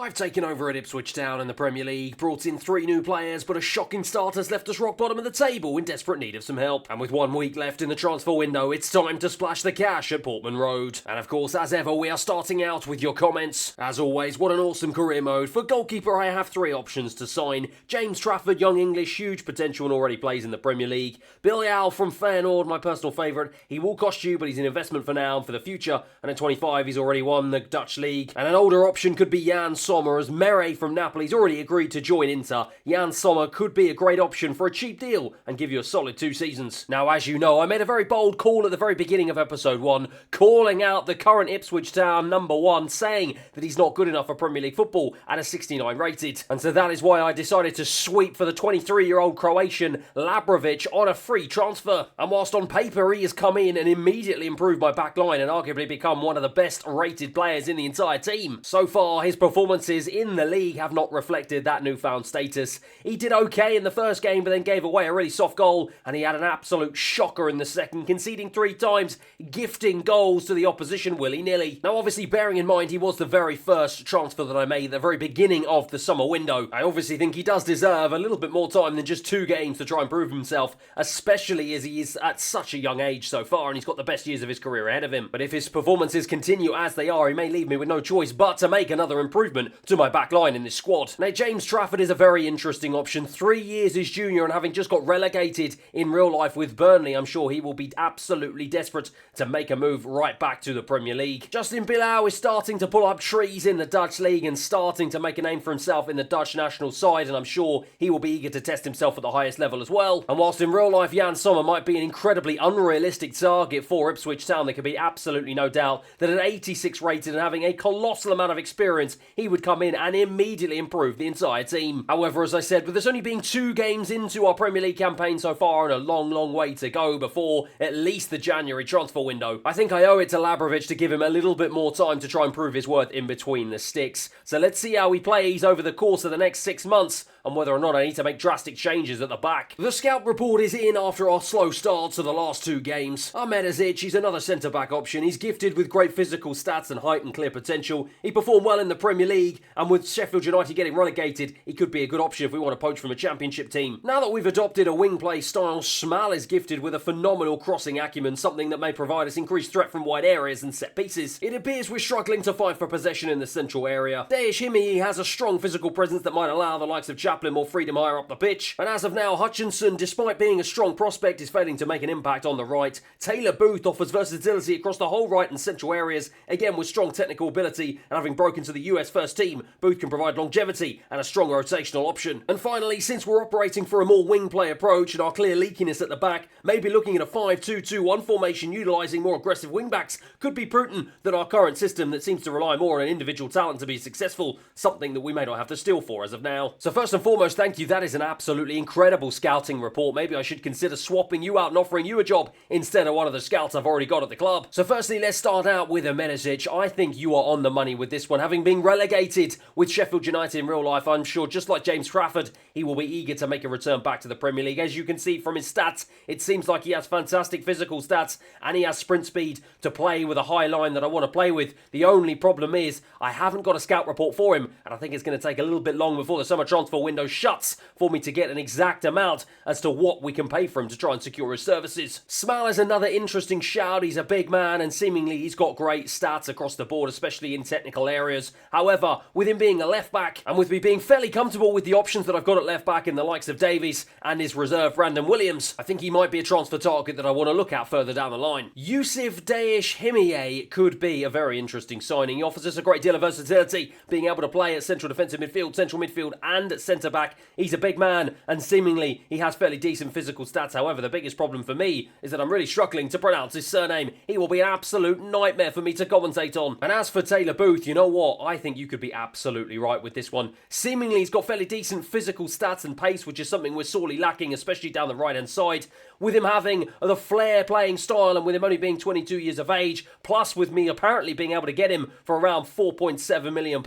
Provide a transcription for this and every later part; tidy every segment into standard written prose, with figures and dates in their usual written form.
I've taken over at Ipswich Town in the Premier League, brought in 3 new players, but a shocking start has left us rock bottom of the table in desperate need of some help. And with 1 week left in the transfer window, it's time to splash the cash at Portman Road. And of course, as ever, we are starting out with your comments. As always, what an awesome career mode. For goalkeeper, I have 3 options to sign. James Trafford, young English, huge potential and already plays in the Premier League. Billy Owl from Feyenoord, my personal favourite. He will cost you, but he's an investment for now and for the future. And at 25, he's already won the Dutch League. And an older option could be Jan Sommer, as Mere from Napoli's already agreed to join Inter. Jan Sommer could be a great option for a cheap deal and give you a solid 2 seasons. Now, as you know, I made a very bold call at the very beginning of episode 1, calling out the current Ipswich Town number 1, saying that he's not good enough for Premier League football at a 69 rated. And so that is why I decided to sweep for the 23-year-old Croatian Labrovic on a free transfer. And whilst on paper he has come in and immediately improved my back line and arguably become one of the best rated players in the entire team, so far his performances in the league have not reflected that newfound status. He did okay in the first game, but then gave away a really soft goal, and he had an absolute shocker in the second, conceding 3 times, gifting goals to the opposition willy-nilly. Now, obviously, bearing in mind he was the very first transfer that I made at the very beginning of the summer window, I obviously think he does deserve a little bit more time than just 2 games to try and prove himself, especially as he is at such a young age so far, and he's got the best years of his career ahead of him. But if his performances continue as they are, he may leave me with no choice but to make another improvement to my back line in this squad. Now, James Trafford is a very interesting option. 3 years his junior, and having just got relegated in real life with Burnley, I'm sure he will be absolutely desperate to make a move right back to the Premier League. Justin Bilbao is starting to pull up trees in the Dutch League and starting to make a name for himself in the Dutch national side, and I'm sure he will be eager to test himself at the highest level as well. And whilst in real life Jan Sommer might be an incredibly unrealistic target for Ipswich Town, there can be absolutely no doubt that at 86 rated and having a colossal amount of experience, he would come in and immediately improve the entire team. However, as I said, with us only being 2 games into our Premier League campaign so far and a long way to go before at least the January transfer window, I think I owe it to Labrovic to give him a little bit more time to try and prove his worth in between the sticks. So let's see how he plays over the course of the next 6 months and whether or not I need to make drastic changes at the back. The scout report is in after our slow starts to the last 2 games. Ahmedizic, he's another centre-back option. He's gifted with great physical stats and height and clear potential. He performed well in the Premier League, and with Sheffield United getting relegated, he could be a good option if we want to poach from a championship team. Now that we've adopted a wing play style, Smal is gifted with a phenomenal crossing acumen, something that may provide us increased threat from wide areas and set pieces. It appears we're struggling to fight for possession in the central area. Daesh Himi has a strong physical presence that might allow the likes of Chaplin more freedom higher up the pitch. And as of now, Hutchinson, despite being a strong prospect, is failing to make an impact on the right. Taylor Booth offers versatility across the whole right and central areas, again with strong technical ability, and having broken to the US first team, Booth can provide longevity and a strong rotational option. And finally, since we're operating for a more wing play approach and our clear leakiness at the back, maybe looking at a 5-2-2-1 formation utilising more aggressive wing-backs could be prudent than our current system that seems to rely more on individual talent to be successful, something that we may not have to steal for as of now. So first and foremost, thank you. That is an absolutely incredible scouting report. Maybe I should consider swapping you out and offering you a job instead of one of the scouts I've already got at the club. So firstly, let's start out with Ahmedizic. I think you are on the money with this one. Having been relegated with Sheffield United in real life, I'm sure, just like James Trafford, he will be eager to make a return back to the Premier League. As you can see from his stats, it seems like he has fantastic physical stats and he has sprint speed to play with a high line that I want to play with. The only problem is I haven't got a scout report for him, and I think it's going to take a little bit long before the summer transfer window shuts for me to get an exact amount as to what we can pay for him to try and secure his services. Smal is another interesting shout. He's a big man and seemingly he's got great stats across the board, especially in technical areas. However, with him being a left back and with me being fairly comfortable with the options that I've got at left back in the likes of Davies and his reserve Brandon Williams, I think he might be a transfer target that I want to look at further down the line. Yusuf Daesh Himiye could be a very interesting signing. He offers us a great deal of versatility, being able to play at central defensive midfield, central midfield and at centre back. He's a big man and seemingly he has fairly decent physical stats. However, the biggest problem for me is that I'm really struggling to pronounce his surname. He will be an absolute nightmare for me to commentate on. And as for Taylor Booth, you know what? I think you could be absolutely right with this one. Seemingly he's got fairly decent physical stats and pace, which is something we're sorely lacking, especially down the right hand side. With him having the flair playing style and with him only being 22 years of age, plus with me apparently being able to get him for around £4.7 million,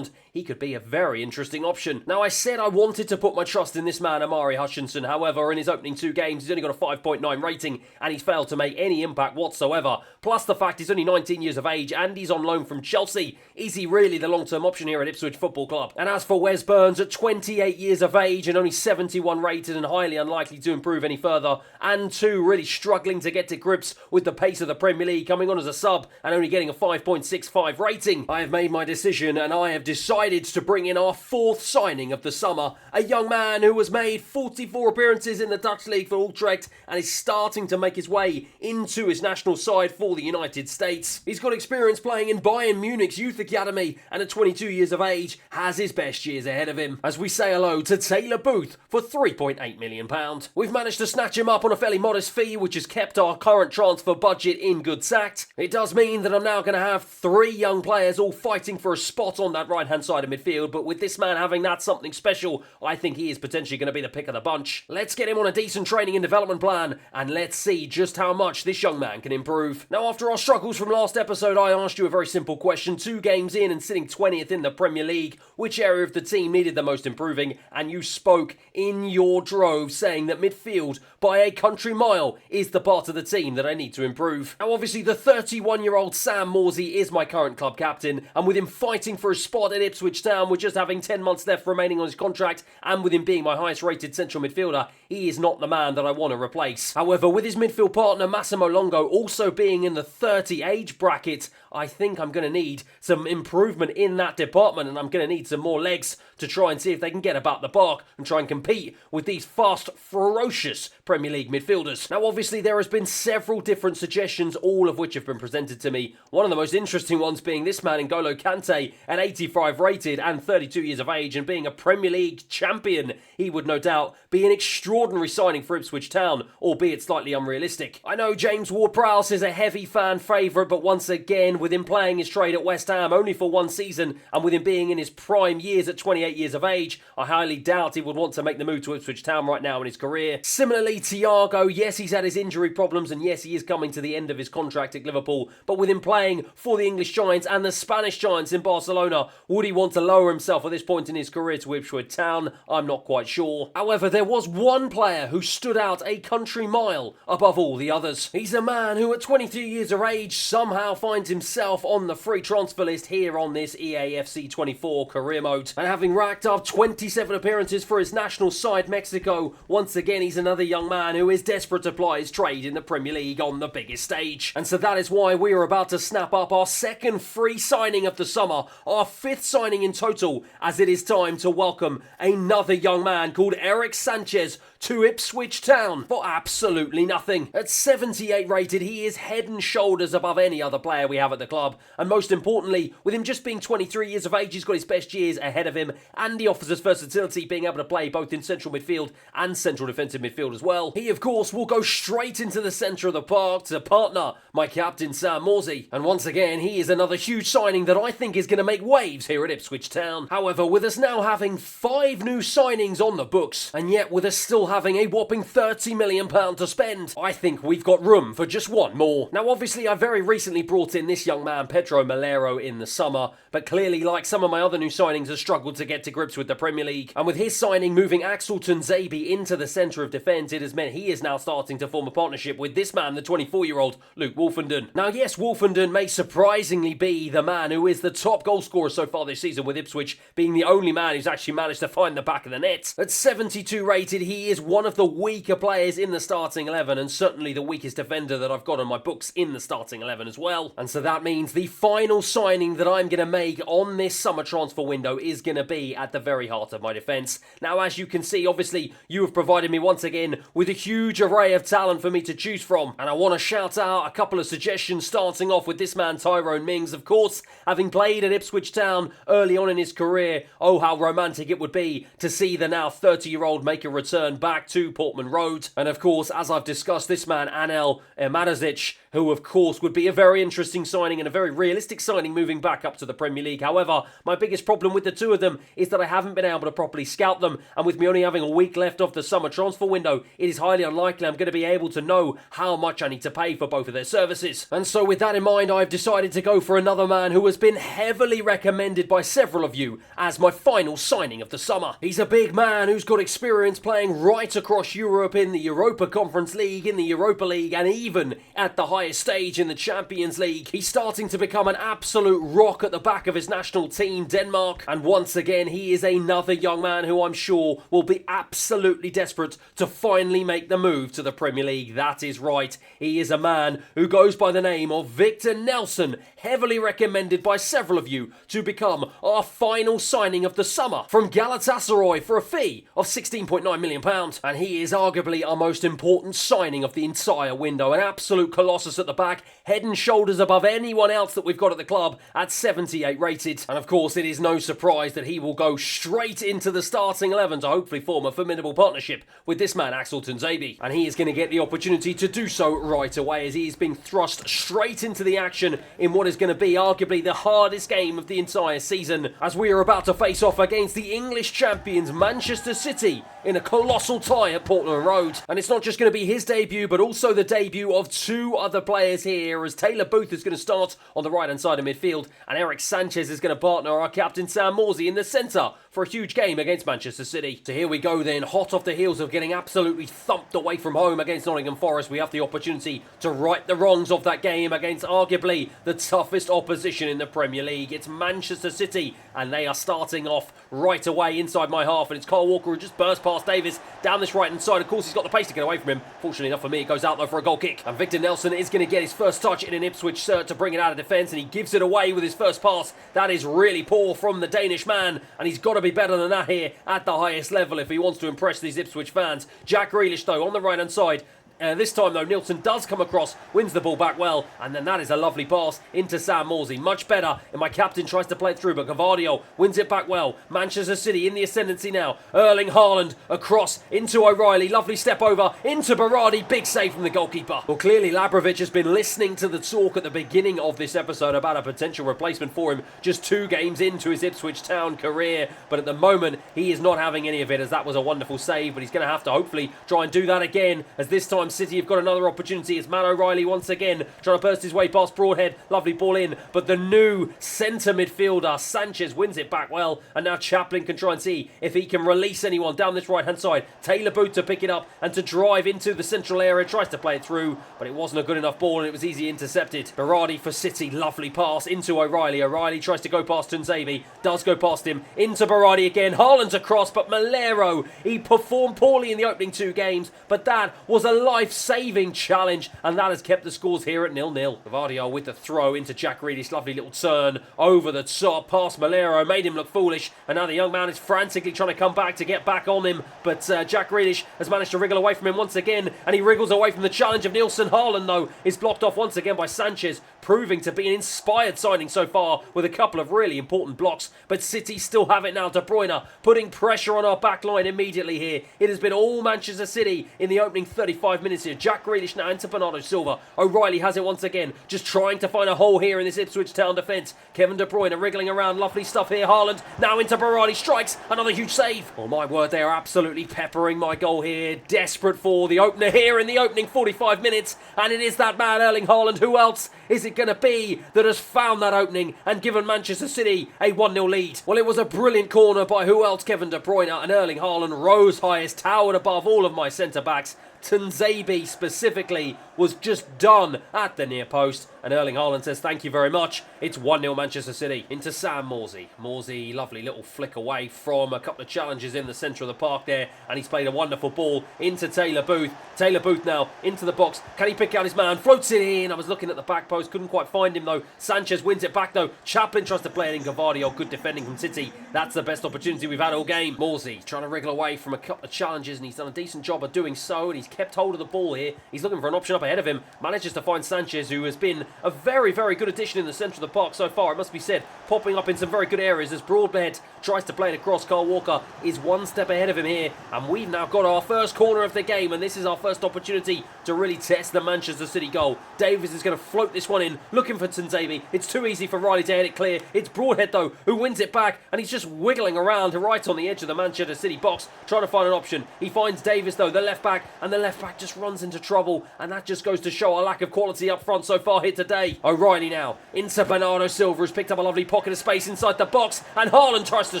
he could be a very interesting option. Now, I said I wanted to put my trust in this man, Amari Hutchinson. However, in his opening 2 games, he's only got a 5.9 rating and he's failed to make any impact whatsoever. Plus the fact he's only 19 years of age and he's on loan from Chelsea. Is he really the long-term option here at Ipswich Football Club? And as for Wes Burns, at 28 years of age and only 71 rated and highly unlikely to improve any further, and 2 really struggling to get to grips with the pace of the Premier League, coming on as a sub and only getting a 5.65 rating, I have made my decision and I have decided to bring in our 4th signing of the summer, a young man who has made 44 appearances in the Dutch League for Utrecht and is starting to make his way into his national side for the United States. He's got experience playing in Bayern Munich's youth academy and at 22 years of age has his best years ahead of him. As we say hello to Taylor Booth for £3.8 million. We've managed to snatch him up on a fairly modest fee, which has kept our current transfer budget in good tact. It does mean that I'm now going to have 3 young players all fighting for a spot on that right-hand side of midfield, but with this man having that something special, I think he is potentially going to be the pick of the bunch. Let's get him on a decent training and development plan, and let's see just how much this young man can improve. Now, after our struggles from last episode, I asked you a very simple question. 2 games in and sitting 20th in the Premier League, which area of the team needed the most improving? And you spoke in your drove saying that midfield, by a country mile, is the part of the team that I need to improve. Now, obviously, the 31-year-old Sam Morsey is my current club captain, and with him fighting for a spot at Ipswich Town, with just having 10 months left remaining on his contract, and with him being my highest-rated central midfielder, he is not the man that I want to replace. However, with his midfield partner Massimo Longo also being in the 30 age bracket, I think I'm going to need some improvement in that department, and I'm going to need some more legs to try and see if they can get about the park and try and compete with these fast, ferocious Premier League midfielders. Now, obviously, there has been several different suggestions, all of which have been presented to me. One of the most interesting ones being this man, N'Golo Kante, at 85 rated and 32 years of age, and being a Premier League champion, he would no doubt be an extraordinary signing for Ipswich Town, albeit slightly unrealistic. I know James Ward-Prowse is a heavy fan favourite, but once again, with him playing his trade at West Ham only for 1 season, and with him being in his prime years at 28 years of age, I highly doubt he would want to make the move to Ipswich Town right now in his career. Similarly, Thiago, yes, he's had his injury problems, and yes, he is coming to the end of his contract at Liverpool, but with him playing for the English Giants and the Spanish Giants in Barcelona, would he want to lower himself at this point in his career to Ipswich Town? I'm not quite sure. However, there was one player who stood out a country mile above all the others. He's a man who at 23 years of age somehow finds himself on the free transfer list here on this EA FC 24 career mode. And having racked up 27 appearances for his national side, Mexico, once again he's another young man who is desperate to ply his trade in the Premier League on the biggest stage. And so that is why we are about to snap up our 2nd free signing of the summer, our 5th signing in total, as it is time to welcome another young man called Eric Sanchez to Ipswich Town for absolutely nothing. At 78 rated, he is head and shoulders above any other player we have at the club, and most importantly, with him just being 23 years of age, he's got his best years ahead of him, and he offers us versatility, being able to play both in central midfield and central defensive midfield as well. He, of course, will go straight into the centre of the park to partner my captain Sam Morsey, and once again, he is another huge signing that I think is going to make waves here at Ipswich Town. However, with us now having 5 new signings on the books, and yet with us still having a whopping £30 million to spend, I think we've got room for just one more. Now, obviously, I very recently brought in this young man, Pedro Malero, in the summer, but clearly, like some of my other new signings, has struggled to get to grips with the Premier League. And with his signing moving Axel Tuanzebe into the centre of defence, it has meant he is now starting to form a partnership with this man, the 24-year-old Luke Wolfenden. Now, yes, Wolfenden may surprisingly be the man who is the top goal scorer so far this season, with Ipswich being the only man who's actually managed to find the back of the net. At 72 rated, he is one of the weaker players in the starting 11, and certainly the weakest defender that I've got on my books in the starting 11 as well. And so that means the final signing that I'm going to make on this summer transfer window is going to be at the very heart of my defence. Now, as you can see, obviously, you have provided me once again with a huge array of talent for me to choose from, and I want to shout out a couple of suggestions, starting off with this man, Tyrone Mings. Of course, having played at Ipswich Town early on in his career, oh, how romantic it would be to see the now 30-year-old make a return back back to Portman Road. And of course, as I've discussed, this man, Anel Madazic, who of course would be a very interesting signing and a very realistic signing moving back up to the Premier League. However, my biggest problem with the two of them is that I haven't been able to properly scout them, and with me only having a week left of the summer transfer window, it is highly unlikely I'm going to be able to know how much I need to pay for both of their services. And so with that in mind, I've decided to go for another man who has been heavily recommended by several of you as my final signing of the summer. He's a big man who's got experience playing right across Europe in the Europa Conference League, in the Europa League, and even at the highest stage in the Champions League. He's starting to become an absolute rock at the back of his national team, Denmark, and once again he is another young man who I'm sure will be absolutely desperate to finally make the move to the Premier League. That is right, he is a man who goes by the name of Victor Nelson, heavily recommended by several of you to become our final signing of the summer from Galatasaray for a fee of £16.9 million. And he is arguably our most important signing of the entire window, an absolute colossus at the back, head and shoulders above anyone else that we've got at the club at 78 rated. And of course, it is no surprise that he will go straight into the starting 11 to hopefully form a formidable partnership with this man, Axel Tuanzebe. And he is going to get the opportunity to do so right away, as he is being thrust straight into the action in what is going to be arguably the hardest game of the entire season, as we are about to face off against the English champions Manchester City in a colossal tie at Portman Road. And it's not just going to be his debut, but also the debut of two other players here, as Taylor Booth is going to start on the right hand side of midfield and Eric Sanchez is going to partner our captain Sam Morsy in the centre for a huge game against Manchester City. So here we go then, hot off the heels of getting absolutely thumped away from home against Nottingham Forest. We have the opportunity to right the wrongs of that game against arguably the toughest opposition in the Premier League. It's Manchester City, and they are starting off right away inside my half, and it's Kyle Walker who just burst past Davis down this right hand side. Of course, he's got the pace to get away from him. Fortunately enough for me, it goes out though for a goal kick, and Victor Nelson is going to get his first touch in an Ipswich shirt to bring it out of defence, and he gives it away with his first pass. That is really poor from the Danish man, and he's got to be better than that here at the highest level if he wants to impress these Ipswich fans. Jack Grealish though on the right hand side. This time though, Nilsson does come across, wins the ball back well, and then that is a lovely pass into Sam Morsy. Much better, and my captain tries to play it through, but Gavardio wins it back well. Manchester City in the ascendancy now. Erling Haaland across into O'Reilly. Lovely step over into Berardi. Big save from the goalkeeper. Well, clearly Labrovic has been listening to the talk at the beginning of this episode about a potential replacement for him just 2 games into his Ipswich Town career, but at the moment he is not having any of it, as that was a wonderful save, but he's going to have to hopefully try and do that again, as this time City have got another opportunity. It's Matt O'Reilly once again trying to burst his way past Broadhead. Lovely ball in, but the new centre midfielder Sanchez wins it back well, and now Chaplin can try and see if he can release anyone down this right hand side. Taylor Booth to pick it up and to drive into the central area, tries to play it through, but it wasn't a good enough ball and it was easily intercepted. Berardi for City, lovely pass into O'Reilly. O'Reilly tries to go past Tuanzebe, does go past him, into Berardi again. Haaland's across, but Malero, he performed poorly in the opening 2 games, but that was a life-saving challenge, and that has kept the scores here at 0-0. Gavardio with the throw into Jack Grealish. Lovely little turn over the top past Malero, made him look foolish, and now the young man is frantically trying to come back to get back on him, but Jack Grealish has managed to wriggle away from him once again, and he wriggles away from the challenge of Nilsson. Haaland though is blocked off once again by Sanchez, proving to be an inspired signing so far with a couple of really important blocks, but City still have it now. De Bruyne putting pressure on our back line immediately here. It has been all Manchester City in the opening 35 minutes here. Jack Grealish now into Bernardo Silva. O'Reilly has it once again, just trying to find a hole here in this Ipswich Town defence. Kevin De Bruyne wriggling around, lovely stuff here. Haaland now into Berardi, strikes, another huge save. Oh my word, they are absolutely peppering my goal here. Desperate for the opener here in the opening 45 minutes, and it is that man Erling Haaland. Who else is it going to be that has found that opening and given Manchester City a 1-0 lead? Well, it was a brilliant corner by who else? Kevin De Bruyne, and Erling Haaland rose highest, towered above all of my centre-backs. Tuanzebe specifically was just done at the near post, and Erling Haaland says thank you very much. It's 1-0 Manchester City. Into Sam Morsy. Morsy, lovely little flick away from a couple of challenges in the centre of the park there, and he's played a wonderful ball into Taylor Booth. Taylor Booth now into the box. Can he pick out his man? Floats it in. I was looking at the back post, couldn't quite find him though. Sanchez wins it back though. Chaplin tries to play it in. Gavardio, good defending from City. That's the best opportunity we've had all game. Morsy trying to wriggle away from a couple of challenges, and he's done a decent job of doing so, and he's He's kept hold of the ball here. He's looking for an option up ahead of him. Manages to find Sanchez, who has been a very, very good addition in the centre of the park so far, it must be said. Popping up in some very good areas as Broadbent tries to play it across. Kyle Walker is one step ahead of him here. And we've now got our first corner of the game. And this is our first opportunity to really test the Manchester City goal. Davies is going to float this one in, looking for Tunzabi. It's too easy for Riley to head it clear. It's Broadhead, though, who wins it back. And he's just wiggling around right on the edge of the Manchester City box, trying to find an option. He finds Davies, though, the left back. And the left back just runs into trouble. And that just goes to show our lack of quality up front so far here today. O'Reilly now into Bernardo Silva, who's picked up a lovely pocket of space inside the box. And Haaland tries to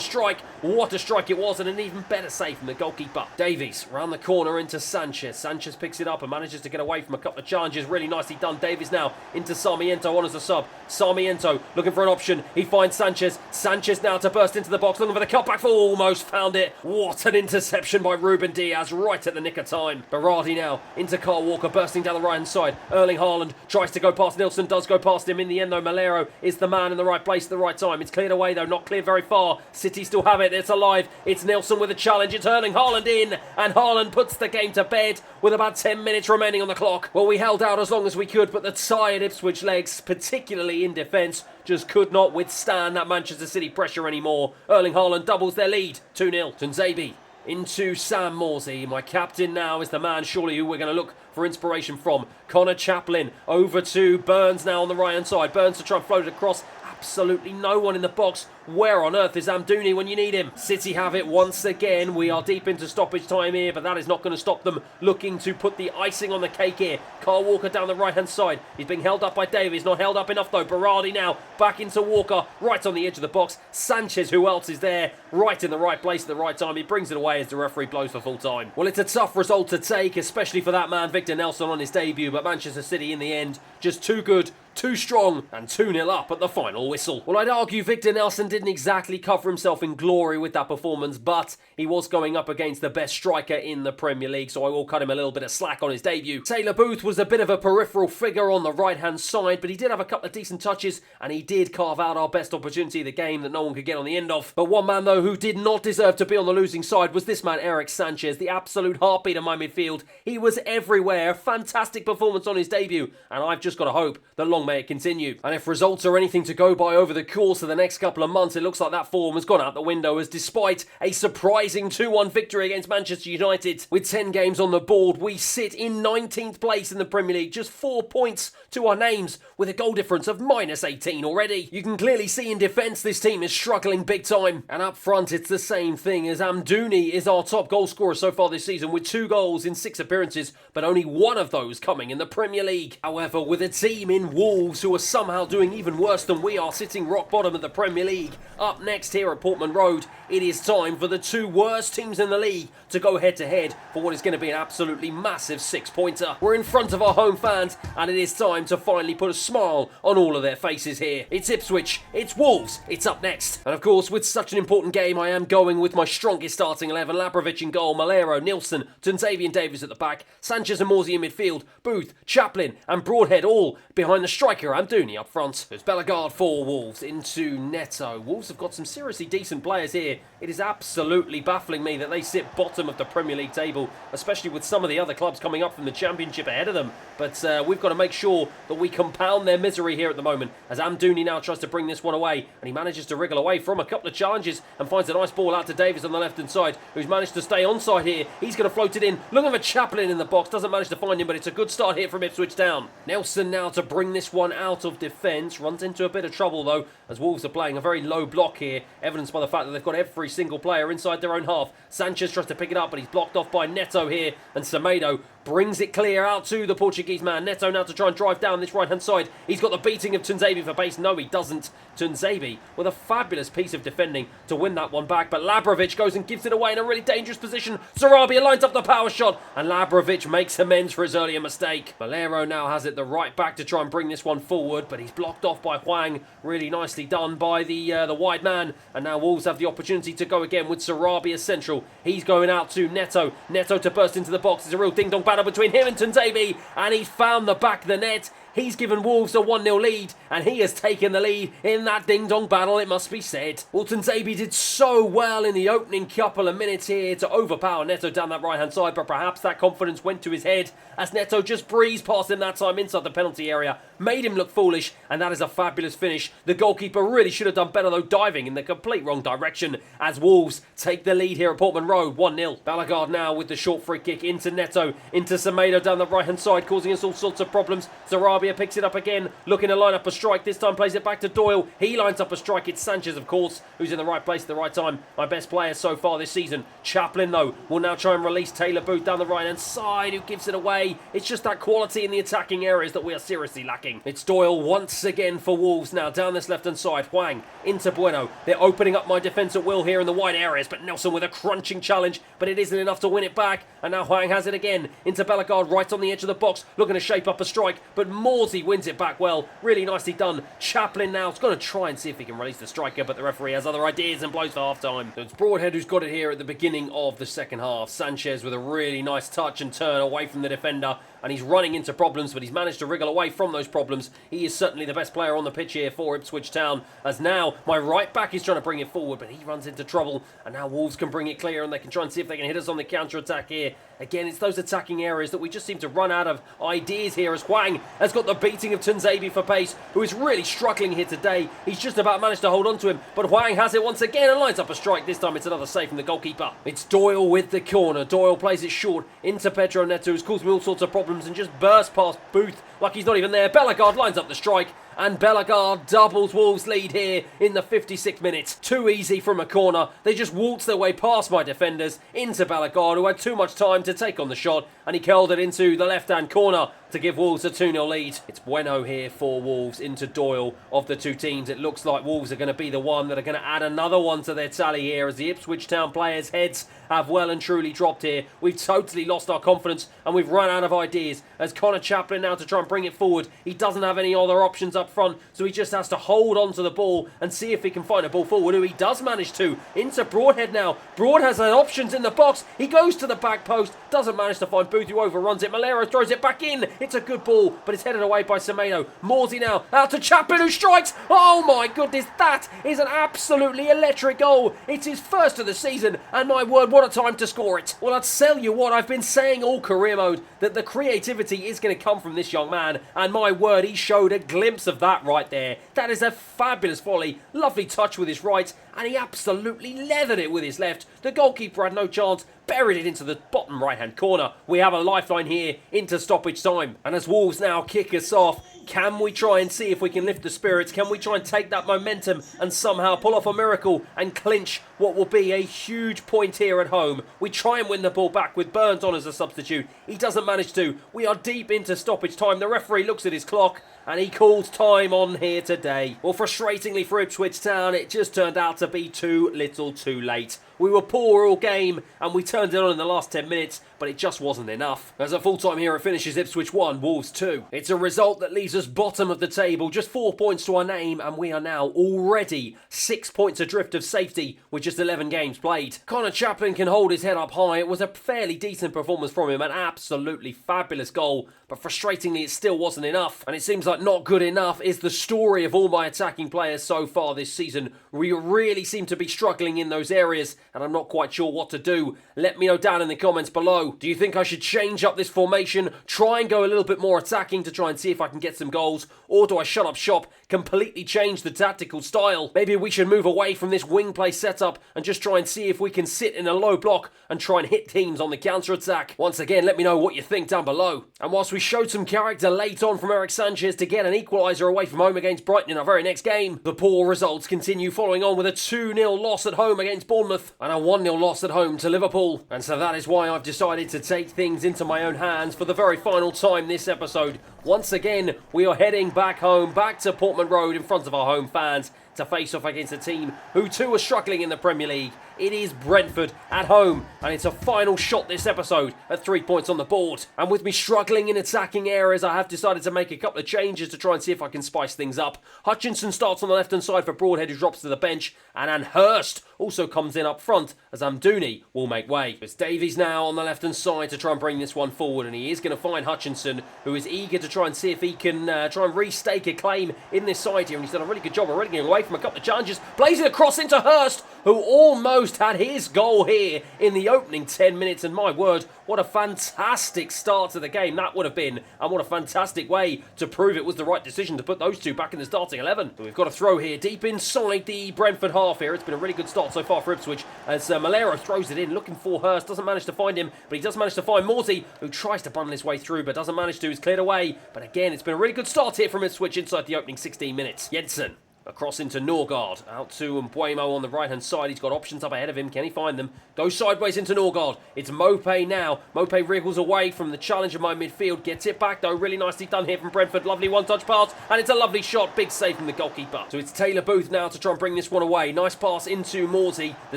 strike. What a strike it was, and an even better save from the goalkeeper. Davies round the corner into Sanchez. Sanchez picks it up and manages to get away from a couple of challenges. Really nicely done. Davies now into Sarmiento on as a sub. Sarmiento looking for an option. He finds Sanchez. Sanchez now to burst into the box, looking for the cutback for almost found it. What an interception by Ruben Diaz right at the nick of time. Berardi now into Kyle Walker, bursting down the right hand side. Erling Haaland tries to go past Nilsson, does go past him. In the end, though, Malero is the man in the right place at the right time. It's cleared away, though, not cleared very far. City still have it. It's alive. It's Nilsson with a challenge. It's Erling Haaland in, and Haaland puts the game to bed with about 10 minutes remaining on the clock. Well, we held out as long as we could, but the tired Ipswich legs, particularly in defence, just could not withstand that Manchester City pressure anymore. Erling Haaland doubles their lead, 2-0. Tunzabi into Sam Morsey. My captain now is the man surely who we're going to look for inspiration from. Connor Chaplin over to Burns now on the right hand side. Burns to try and float it across. Absolutely no one in the box. Where on earth is Amdouni when you need him? City have it once again. We are deep into stoppage time here, but that is not going to stop them looking to put the icing on the cake here. Kyle Walker down the right-hand side. He's being held up by Davies. Not held up enough, though. Berardi now back into Walker, right on the edge of the box. Sanchez, who else is there? Right in the right place at the right time. He brings it away as the referee blows for full time. Well, it's a tough result to take, especially for that man, Victor Nelson, on his debut, but Manchester City, in the end, just too good, too strong, and 2-0 up at the final whistle. Well, I'd argue Victor Nelson didn't exactly cover himself in glory with that performance, but he was going up against the best striker in the Premier League, so I will cut him a little bit of slack on his debut. Taylor Booth was a bit of a peripheral figure on the right-hand side, but he did have a couple of decent touches, and he did carve out our best opportunity of the game that no one could get on the end of. But one man, though, who did not deserve to be on the losing side was this man, Eric Sanchez, the absolute heartbeat of my midfield. He was everywhere. Fantastic performance on his debut, and I've just got to hope that long may it continue. And if results are anything to go by over the course of the next couple of months, it looks like that form has gone out the window, as despite a surprising 2-1 victory against Manchester United, with 10 games on the board, we sit in 19th place in the Premier League, just 4 points to our names, with a goal difference of -18 already. You can clearly see in defence this team is struggling big time, and up front it's the same thing, as Amdouni is our top goal scorer so far this season, with 2 goals in 6 appearances, but only 1 of those coming in the Premier League. However, with a team in Wolves who are somehow doing even worse than we are, sitting rock bottom of the Premier League, up next here at Portman Road, it is time for the 2 worst teams in the league to go head-to-head for what is going to be an absolutely massive 6-pointer. We're in front of our home fans, and it is time to finally put a smile on all of their faces here. It's Ipswich, it's Wolves, it's up next. And of course, with such an important game, I am going with my strongest starting 11. Labrovic in goal, Malero, Nilsson, Tunzabi and Davies at the back, Sanchez and Morsey in midfield, Booth, Chaplin and Broadhead all behind the striker Amdouni up front. There's Bellegarde for Wolves into Neto. Wolves have got some seriously decent players here. It is absolutely baffling me that they sit bottom of the Premier League table, especially with some of the other clubs coming up from the Championship ahead of them. But we've got to make sure that we compound their misery here at the moment, as Amdouni now tries to bring this one away, and he manages to wriggle away from a couple of challenges and finds a nice ball out to Davies on the left-hand side, who's managed to stay onside here. He's going to float it in, looking for Chaplin in the box, doesn't manage to find him, but it's a good start here from Ipswich Town. Nelson now to bring this one out of defence, runs into a bit of trouble though, as Wolves are playing a very low block here, evidenced by the fact that they've got every single player inside their own half. Sanchez tries to pick it up, but he's blocked off by Neto here, and Semedo brings it clear out to the Portuguese man. Neto now to try and drive down this right-hand side. He's got the beating of Tunzabi for pace. No, he doesn't. Tunzabi with a fabulous piece of defending to win that one back, but Labrovic goes and gives it away in a really dangerous position. Sarabia lines up the power shot, and Labrovic makes amends for his earlier mistake. Malero now has it the right back to try and bring this one forward, but he's blocked off by Hwang. Really nicely done by the wide man, and now Wolves have the opportunity to go again with Sarabia central. He's going out to Neto. Neto to burst into the box. It's a real ding-dong battle between him and Tunzabi, and he's found the back of the net. He's given Wolves a 1-0 lead, and he has taken the lead in that ding-dong battle, it must be said. Tuanzebe did so well in the opening couple of minutes here to overpower Neto down that right-hand side, but perhaps that confidence went to his head as Neto just breezed past him that time inside the penalty area, made him look foolish, and that is a fabulous finish. The goalkeeper really should have done better though, diving in the complete wrong direction as Wolves take the lead here at Portman Road, 1-0. Balaguard now with the short free kick into Neto, into Semedo down the right-hand side, causing us all sorts of problems. Sarabia picks it up again, looking to line up a strike, this time plays it back to Doyle. He lines up a strike, it's Sanchez of course, who's in the right place at the right time. My best player so far this season. Chaplin though will now try and release Taylor Booth down the right-hand side, who gives it away. It's just that quality in the attacking areas that we are seriously lacking. It's Doyle once again for Wolves now down this left-hand side. Hwang into Bueno. They're opening up my defence at will here in the wide areas, but Nelson with a crunching challenge, but it isn't enough to win it back. And now Hwang has it again into Balaguard right on the edge of the box, looking to shape up a strike, but Morsey wins it back well. Really nicely done. Chaplin now is going to try and see if he can release the striker, but the referee has other ideas and blows for half-time. So it's Broadhead who's got it here at the beginning of the second half. Sanchez with a really nice touch and turn away from the defender, and he's running into problems, but he's managed to wriggle away from those problems. He is certainly the best player on the pitch here for Ipswich Town, as now my right back is trying to bring it forward, but he runs into trouble, and now Wolves can bring it clear, and they can try and see if they can hit us on the counter-attack here. Again, it's those attacking areas that we just seem to run out of ideas here, as Hwang has got the beating of Tuanzebe for pace, who is really struggling here today. He's just about managed to hold on to him, but Hwang has it once again and lines up a strike. This time it's another save from the goalkeeper. It's Doyle with the corner. Doyle plays it short into Pedro Neto, who's caused me all sorts of problems and just bursts past Booth like he's not even there. Balaguard lines up the strike, and Balaguard doubles Wolves' lead here in the 56th minute. Too easy from a corner. They just waltzed their way past my defenders into Balaguard, who had too much time to take on the shot, and he curled it into the left-hand corner to give Wolves a 2-0 lead. It's Bueno here for Wolves into Doyle. Of the two teams, it looks like Wolves are going to be the one that are going to add another one to their tally here, as the Ipswich Town players' heads have well and truly dropped here. We've totally lost our confidence and we've run out of ideas, as Connor Chaplin now to try and bring it forward. He doesn't have any other options up front, so he just has to hold on to the ball and see if he can find a ball forward, who he does manage to. Into Broadhead now. Broad has options in the box. He goes to the back post, doesn't manage to find Booth, who overruns it. Malero throws it back in. It's a good ball, but it's headed away by Semedo. Morsey now out to Chaplin, who strikes. Oh my goodness, that is an absolutely electric goal. It's his first of the season, and my word, what a time to score it. Well, I'll tell you what, I've been saying all career mode that the creativity is going to come from this young man, and my word, he showed a glimpse of that right there. That is a fabulous volley, lovely touch with his right, and he absolutely leathered it with his left. The goalkeeper had no chance, buried it into the bottom right-hand corner. We have a lifeline here into stoppage time. And as Wolves now kick us off, can we try and see if we can lift the spirits? Can we try and take that momentum and somehow pull off a miracle and clinch what will be a huge point here at home? We try and win the ball back with Burns on as a substitute. He doesn't manage to. We are deep into stoppage time. The referee looks at his clock and he calls time on here today. Well, frustratingly for Ipswich Town, it just turned out to be too little too late. We were poor all game and we turned it on in the last 10 minutes, but it just wasn't enough. As a full-time here, it finishes Ipswich 1, Wolves 2. It's a result that leaves us bottom of the table, just 4 points to our name, and we are now already 6 points adrift of safety with just 11 games played. Connor Chaplin can hold his head up high. It was a fairly decent performance from him, an absolutely fabulous goal, but frustratingly it still wasn't enough. And it seems like not good enough is the story of all my attacking players so far this season. We really seem to be struggling in those areas, and I'm not quite sure what to do. Let me know down in the comments below. Do you think I should change up this formation, try and go a little bit more attacking to try and see if I can get some goals, or do I shut up shop, completely change the tactical style? Maybe we should move away from this wing play setup and just try and see if we can sit in a low block and try and hit teams on the counter-attack. Once again, let me know what you think down below. And whilst we showed some character late on from Eric Sanchez to get an equaliser away from home against Brighton in our very next game, the poor results continue, following on with a 2-0 loss at home against Bournemouth and a 1-0 loss at home to Liverpool. And so that is why I've decided to take things into my own hands for the very final time this episode. Once again, we are heading back home, back to Portman Road in front of our home fans to face off against a team who too are struggling in the Premier League. It is Brentford at home, and it's a final shot this episode at 3 points on the board. And with me struggling in attacking areas, I have decided to make a couple of changes to try and see if I can spice things up. Hutchinson starts on the left-hand side for Broadhead, who drops to the bench, and Hurst also comes in up front as Amdouni will make way. It's Davies now on the left-hand side to try and bring this one forward, and he is going to find Hutchinson, who is eager to try and see if he can try and restake a claim in this side here, and he's done a really good job already getting away from a couple of challenges. Plays it across into Hurst, who almost had his goal here in the opening 10 minutes, and my word, what a fantastic start to the game that would have been, and what a fantastic way to prove it was the right decision to put those two back in the starting 11. But we've got a throw here deep inside the Brentford half here. It's been a really good start so far for Ipswich as Malero throws it in, looking for Hurst, doesn't manage to find him, but he does manage to find Morty, who tries to bundle his way through but doesn't manage to. He's cleared away, but again, it's been a really good start here from Ipswich inside the opening 16 minutes. Jensen across into Norgard, out to Mbuemo on the right-hand side. He's got options up ahead of him. Can he find them? Goes sideways into Norgard. It's Mopé now. Mopé wriggles away from the challenge of my midfield. Gets it back, though. Really nicely done here from Brentford. Lovely one-touch pass, and it's a lovely shot. Big save from the goalkeeper. So it's Taylor Booth now to try and bring this one away. Nice pass into Morsey. The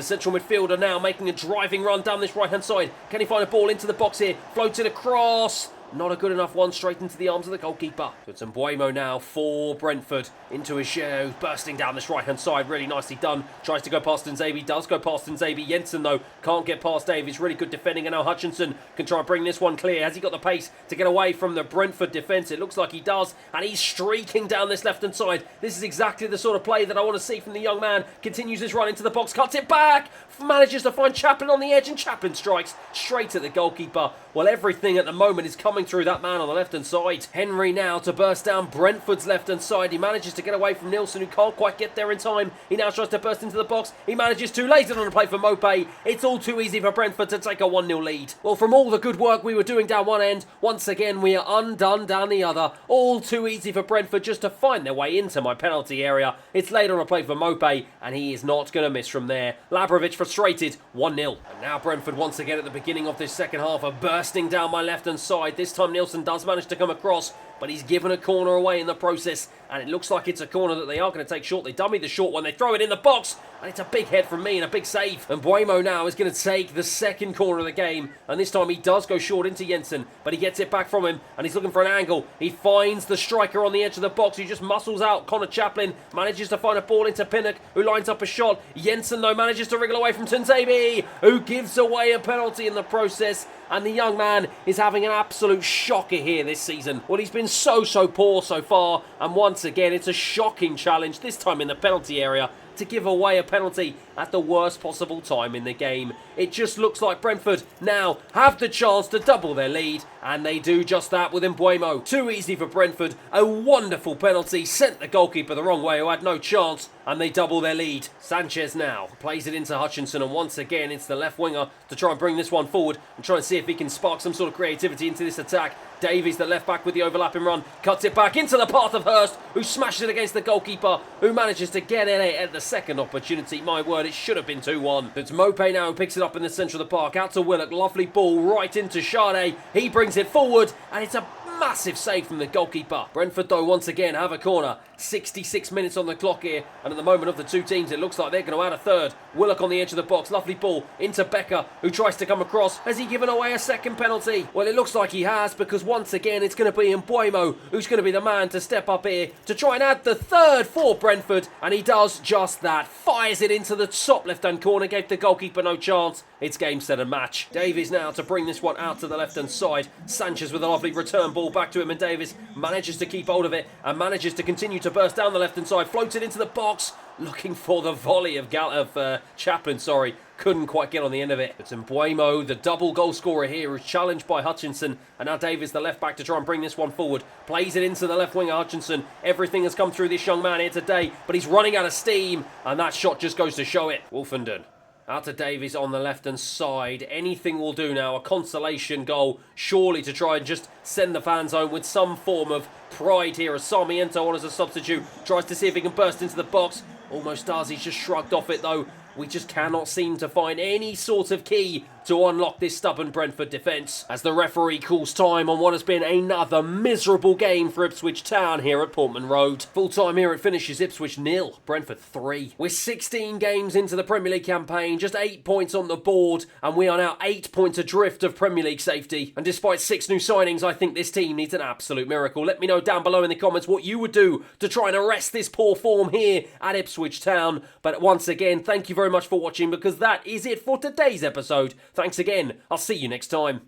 central midfielder now making a driving run down this right-hand side. Can he find a ball into the box here? Floats it across. Not a good enough one, straight into the arms of the goalkeeper. So it's Mbuemo now for Brentford. Into Ishere, who's bursting down this right-hand side. Really nicely done. Tries to go past Nzabi. Does go past Nzabi. Jensen, though, can't get past Davies. Really good defending. And now Hutchinson can try and bring this one clear. Has he got the pace to get away from the Brentford defence? It looks like he does. And he's streaking down this left-hand side. This is exactly the sort of play that I want to see from the young man. Continues his run into the box. Cuts it back. Manages to find Chaplin on the edge. And Chaplin strikes straight at the goalkeeper. Well, everything at the moment is coming through that man on the left-hand side. Henry now to burst down Brentford's left-hand side. He manages to get away from Nielsen, who can't quite get there in time. He now tries to burst into the box. He manages to. Lays it on the play for Mopé. It's all too easy for Brentford to take a 1-0 lead. Well, from all the good work we were doing down one end, once again we are undone down the other. All too easy for Brentford just to find their way into my penalty area. It's laid on a play for Mopé, and he is not going to miss from there. Labrovic frustrated, 1-0. And now Brentford once again at the beginning of this second half are bursting down my left-hand side. This time Nielsen does manage to come across, but he's given a corner away in the process, and it looks like it's a corner that they are going to take short. They dummy the short one, they throw it in the box, and it's a big head from me and a big save. And Mbuemo now is going to take the second corner of the game, and this time he does go short into Jensen, but he gets it back from him, and he's looking for an angle. He finds the striker on the edge of the box, who just muscles out. Connor Chaplin manages to find a ball into Pinnock, who lines up a shot. Jensen, though, manages to wriggle away from Tunzabi, who gives away a penalty in the process. And the young man is having an absolute shocker here this season. Well, he's been so poor so far. And once again, it's a shocking challenge, this time in the penalty area, to give away a penalty at the worst possible time in the game. It just looks like Brentford now have the chance to double their lead, and they do just that with Mbuemo. Too easy for Brentford. A wonderful penalty, sent the goalkeeper the wrong way, who had no chance, and they double their lead. Sanchez now plays it into Hutchinson, and once again it's the left winger to try and bring this one forward and try and see if he can spark some sort of creativity into this attack. Davies, the left back with the overlapping run, cuts it back into the path of Hurst, who smashes it against the goalkeeper, who manages to get in it at the second opportunity. My word, it should have been 2-1. It's Mopé now who picks it up in the centre of the park, out to Willock, lovely ball right into Sade. He brings it forward, and it's a massive save from the goalkeeper. Brentford, though, once again have a corner. 66 minutes on the clock here, and at the moment of the two teams, it looks like they're going to add a third. Willock on the edge of the box, lovely ball into Becker, who tries to come across. Has he given away a second penalty? Well, it looks like he has, because once again it's going to be Mbuemo who's going to be the man to step up here to try and add the third for Brentford, and he does just that. Fires it into the top left-hand corner, gave the goalkeeper no chance. It's game, set and match. Davies now to bring this one out to the left-hand side. Sanchez with a lovely return ball back to him, and Davies manages to keep hold of it and manages to continue to burst down the left-hand side. Floats it into the box, looking for the volley of Chaplin, couldn't quite get on the end of it. It's Mbuemo, the double goal scorer here, who's challenged by Hutchinson, and now Davies, the left back, to try and bring this one forward. Plays it into the left winger, Hutchinson. Everything has come through this young man here today, but he's running out of steam, and that shot just goes to show it. Wolfenden out to Davies on the left-hand side. Anything will do now. A consolation goal, surely, to try and just send the fans home with some form of pride here. As Sarmiento on as a substitute tries to see if he can burst into the box. Almost does. He's just shrugged off it, though. We just cannot seem to find any sort of key to unlock this stubborn Brentford defence, as the referee calls time on what has been another miserable game for Ipswich Town here at Portman Road. Full time here it finishes Ipswich 0, Brentford 3. We're 16 games into the Premier League campaign, just 8 points on the board, and we are now 8 points adrift of Premier League safety. And despite 6 new signings, I think this team needs an absolute miracle. Let me know down below in the comments what you would do to try and arrest this poor form here at Ipswich Town. But once again, thank you very much for watching, because that is it for today's episode. Thanks again. I'll see you next time.